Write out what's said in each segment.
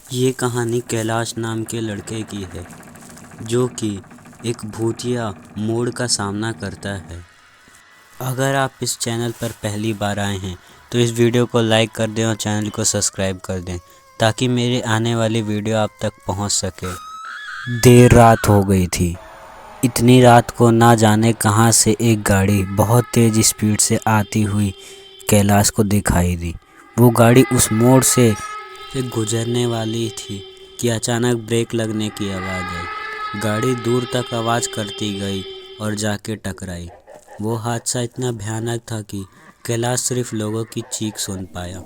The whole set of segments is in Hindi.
ये कहानी कैलाश नाम के लड़के की है जो कि एक भूतिया मोड़ का सामना करता है। अगर आप इस चैनल पर पहली बार आए हैं तो इस वीडियो को लाइक कर दें और चैनल को सब्सक्राइब कर दें ताकि मेरे आने वाली वीडियो आप तक पहुंच सके। देर रात हो गई थी। इतनी रात को ना जाने कहां से एक गाड़ी बहुत तेज़ स्पीड से आती हुई कैलाश को दिखाई दी। वो गाड़ी उस मोड़ से गुजरने वाली थी कि अचानक ब्रेक लगने की आवाज़ आई। गाड़ी दूर तक आवाज़ करती गई और जाके टकराई। वो हादसा इतना भयानक था कि कैलाश सिर्फ लोगों की चीख सुन पाया।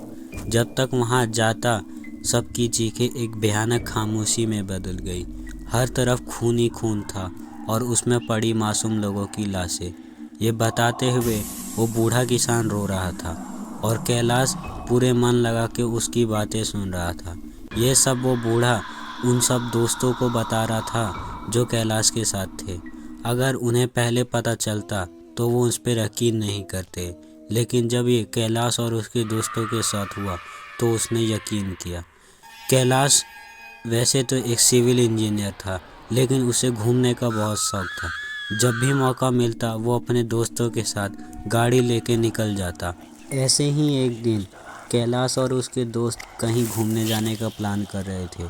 जब तक वहाँ जाता सबकी चीखें एक भयानक खामोशी में बदल गई। हर तरफ खून ही खून था और उसमें पड़ी मासूम लोगों की लाशें। ये बताते हुए वो बूढ़ा किसान रो रहा था और कैलाश पूरे मन लगा के उसकी बातें सुन रहा था। ये सब वो बूढ़ा उन सब दोस्तों को बता रहा था जो कैलाश के साथ थे। अगर उन्हें पहले पता चलता तो वो उस पर यकीन नहीं करते, लेकिन जब ये कैलाश और उसके दोस्तों के साथ हुआ तो उसने यकीन किया। कैलाश वैसे तो एक सिविल इंजीनियर था, लेकिन उसे घूमने का बहुत शौक था। जब भी मौका मिलता वो अपने दोस्तों के साथ गाड़ी लेके निकल जाता। ऐसे ही एक दिन कैलाश और उसके दोस्त कहीं घूमने जाने का प्लान कर रहे थे।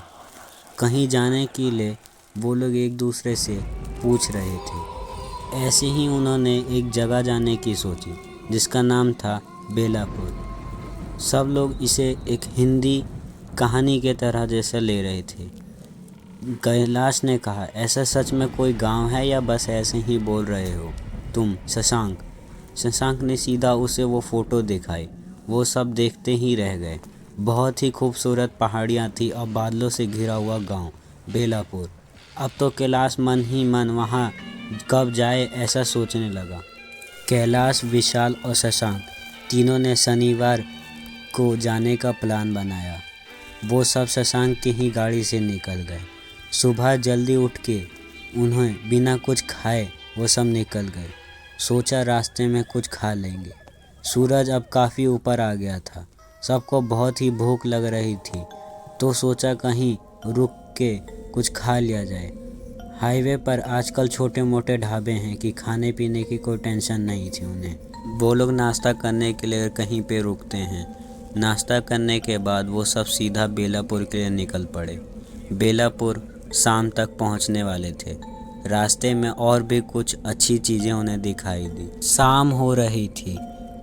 कहीं जाने के लिए वो लोग एक दूसरे से पूछ रहे थे। ऐसे ही उन्होंने एक जगह जाने की सोची जिसका नाम था बेलापुर। सब लोग इसे एक हिंदी कहानी के तरह जैसा ले रहे थे। कैलाश ने कहा, ऐसा सच में कोई गांव है या बस ऐसे ही बोल रहे हो तुम शशांक? शशांक ने सीधा उसे वो फ़ोटो दिखाई। वो सब देखते ही रह गए। बहुत ही खूबसूरत पहाड़ियाँ थी और बादलों से घिरा हुआ गांव बेलापुर। अब तो कैलाश मन ही मन वहाँ कब जाए ऐसा सोचने लगा। कैलाश, विशाल और शशांक तीनों ने शनिवार को जाने का प्लान बनाया। वो सब शशांक की ही गाड़ी से निकल गए। सुबह जल्दी उठ के उन्हें बिना कुछ खाए वो सब निकल गए। सोचा रास्ते में कुछ खा लेंगे। सूरज अब काफ़ी ऊपर आ गया था। सबको बहुत ही भूख लग रही थी तो सोचा कहीं रुक के कुछ खा लिया जाए। हाईवे पर आजकल छोटे मोटे ढाबे हैं कि खाने पीने की कोई टेंशन नहीं थी उन्हें। वो लोग नाश्ता करने के लिए कहीं पे रुकते हैं। नाश्ता करने के बाद वो सब सीधा बेलापुर के लिए निकल पड़े। बेलापुर शाम तक पहुंचने वाले थे। रास्ते में और भी कुछ अच्छी चीज़ें उन्हें दिखाई दी। शाम हो रही थी।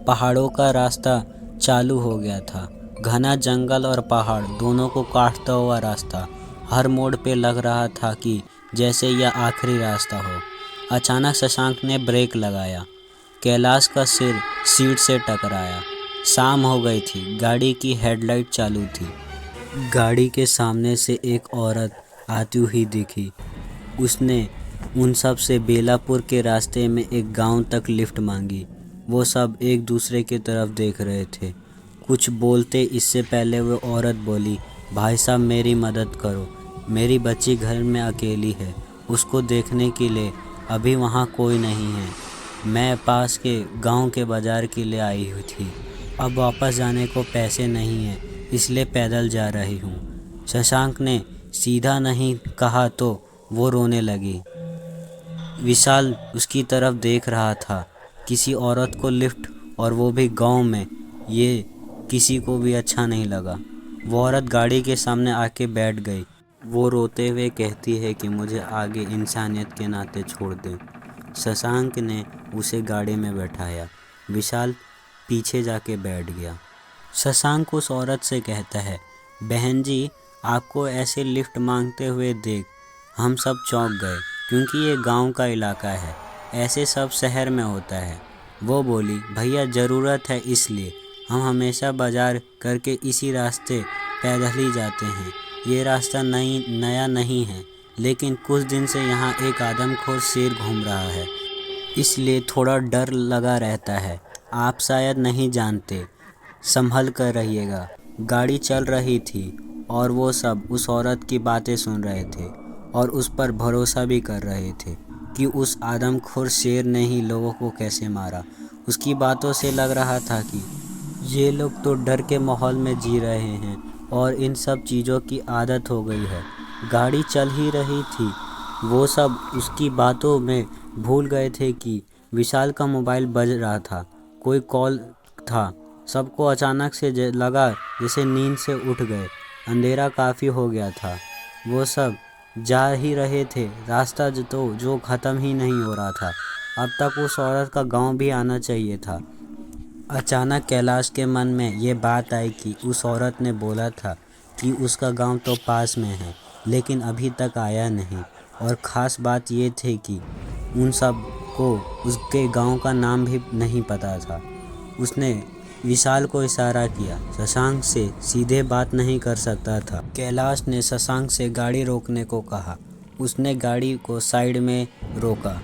पहाड़ों का रास्ता चालू हो गया था। घना जंगल और पहाड़ दोनों को काटता हुआ रास्ता। हर मोड़ पे लग रहा था कि जैसे यह आखिरी रास्ता हो। अचानक शशांक ने ब्रेक लगाया। कैलाश का सिर सीट से टकराया। शाम हो गई थी। गाड़ी की हेडलाइट चालू थी। गाड़ी के सामने से एक औरत आती हुई दिखी। उसने उन सब से बेलापुर के रास्ते में एक गांव तक लिफ्ट मांगी। वो सब एक दूसरे की तरफ देख रहे थे। कुछ बोलते इससे पहले वो औरत बोली, भाई साहब मेरी मदद करो, मेरी बच्ची घर में अकेली है, उसको देखने के लिए अभी वहाँ कोई नहीं है। मैं पास के गांव के बाज़ार के लिए आई हुई थी। अब वापस जाने को पैसे नहीं हैं, इसलिए पैदल जा रही हूँ। शशांक ने सीधा नहीं कहा तो वो रोने लगी। विशाल उसकी तरफ देख रहा था। किसी औरत को लिफ्ट और वो भी गांव में, ये किसी को भी अच्छा नहीं लगा। वो औरत गाड़ी के सामने आके बैठ गई। वो रोते हुए कहती है कि मुझे आगे इंसानियत के नाते छोड़ दें। शशांक ने उसे गाड़ी में बैठाया। विशाल पीछे जाके बैठ गया। शशांक उस औरत से कहता है, बहन जी आपको ऐसे लिफ्ट मांगते हुए देख हम सब चौंक गए, क्योंकि ये गांव का इलाका है, ऐसे सब शहर में होता है। वो बोली, भैया ज़रूरत है इसलिए हम हमेशा बाजार करके इसी रास्ते पैदल ही जाते हैं। ये रास्ता नया नहीं है, लेकिन कुछ दिन से यहाँ एक आदमखोर शेर घूम रहा है, इसलिए थोड़ा डर लगा रहता है। आप शायद नहीं जानते, संभल कर रहिएगा। गाड़ी चल रही थी और वो सब उस औरत की बातें सुन रहे थे और उस पर भरोसा भी कर रहे थे कि उस आदमखोर शेर ने ही लोगों को कैसे मारा। उसकी बातों से लग रहा था कि ये लोग तो डर के माहौल में जी रहे हैं और इन सब चीज़ों की आदत हो गई है। गाड़ी चल ही रही थी, वो सब उसकी बातों में भूल गए थे कि विशाल का मोबाइल बज रहा था, कोई कॉल था। सबको अचानक से लगा जैसे नींद से उठ गए। अंधेरा काफ़ी हो गया था, वो सब जा ही रहे थे, रास्ता जो ख़त्म ही नहीं हो रहा था। अब तक उस औरत का गांव भी आना चाहिए था। अचानक कैलाश के मन में ये बात आई कि उस औरत ने बोला था कि उसका गांव तो पास में है, लेकिन अभी तक आया नहीं। और ख़ास बात ये थी कि उन सब को उसके गांव का नाम भी नहीं पता था। उसने विशाल को इशारा किया। शशांक से सीधे बात नहीं कर सकता था। कैलाश ने शशांक से गाड़ी रोकने को कहा। उसने गाड़ी को साइड में रोका।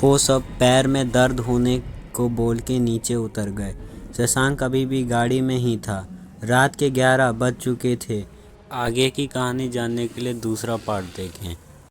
वो सब पैर में दर्द होने को बोल के नीचे उतर गए। शशांक अभी भी गाड़ी में ही था। रात के 11 बज चुके थे। आगे की कहानी जानने के लिए दूसरा पार्ट देखें।